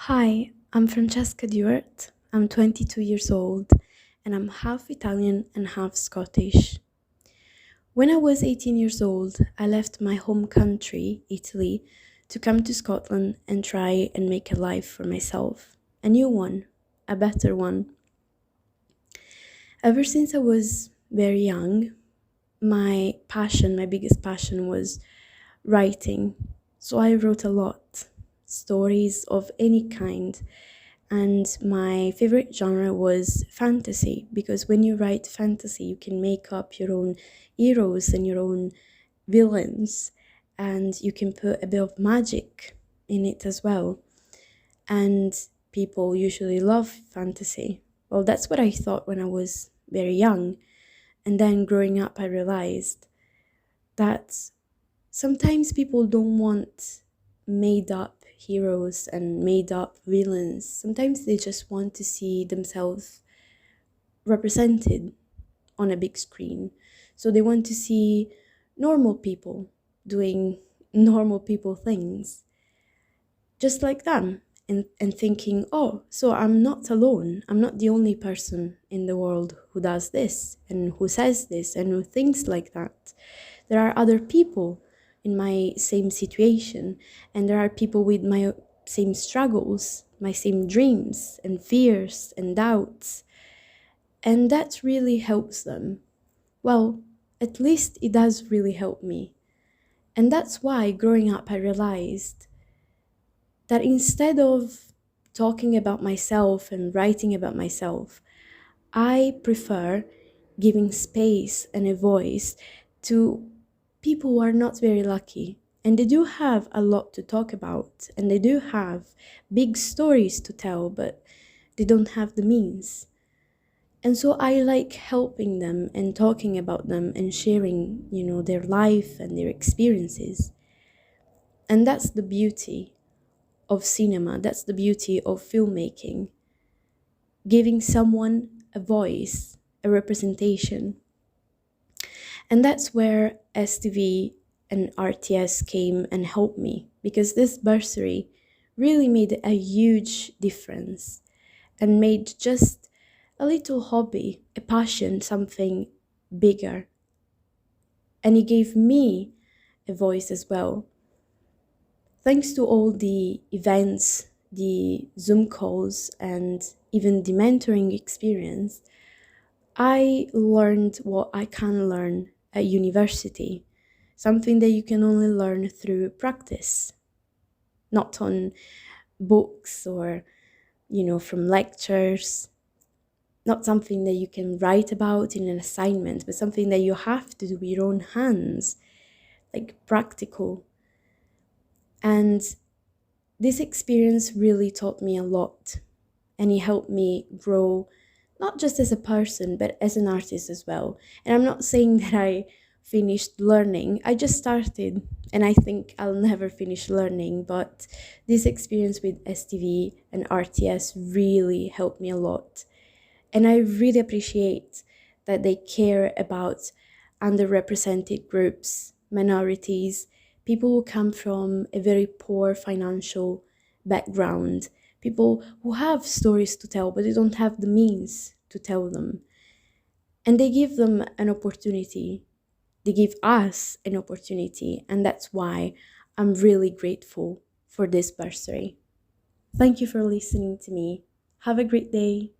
Hi, I'm Francesca Dewart. I'm 22 years old and I'm half Italian and half Scottish. When I was 18 years old, I left my home country, Italy, to come to Scotland and try and make a life for myself. A new one, a better one. Ever since I was very young, my biggest passion was writing. So I wrote a lot, stories of any kind. And my favorite genre was fantasy because when you write fantasy, you can make up your own heroes and your own villains, and you can put a bit of magic in it as well. And people usually love fantasy. Well, that's what I thought when I was very young. And then growing up, I realized that sometimes people don't want made up heroes and made up villains. Sometimes they just want to see themselves represented on a big screen. So they want to see normal people doing normal people things, just like them, and thinking, oh, so I'm not alone. I'm not the only person in the world who does this and who says this and who thinks like that. There are other people in my same situation, and there are people with my same struggles, my same dreams and fears and doubts. And that really helps them. Well, at least it does really help me. And that's why growing up, I realized that instead of talking about myself and writing about myself, I prefer giving space and a voice to people who are not very lucky. And they do have a lot to talk about, and they do have big stories to tell, but they don't have the means. And so I like helping them and talking about them and sharing, their life and their experiences. And that's the beauty of cinema, that's the beauty of filmmaking, giving someone a voice, a representation. And that's where STV and RTS came and helped me, because this bursary really made a huge difference and made just a little hobby, a passion, something bigger. And it gave me a voice as well. Thanks to all the events, the Zoom calls, and even the mentoring experience, I learned what I can learn at university, something that you can only learn through practice, not on books or, from lectures, not something that you can write about in an assignment, but something that you have to do with your own hands, like practical. And this experience really taught me a lot, and it helped me grow not just as a person but as an artist as well. And I'm not saying that I finished learning, I just started, and I think I'll never finish learning, but this experience with STV and RTS really helped me a lot. And I really appreciate that they care about underrepresented groups, minorities, people who come from a very poor financial background, people who have stories to tell, but they don't have the means to tell them. And they give them an opportunity. They give us an opportunity. And that's why I'm really grateful for this bursary. Thank you for listening to me. Have a great day.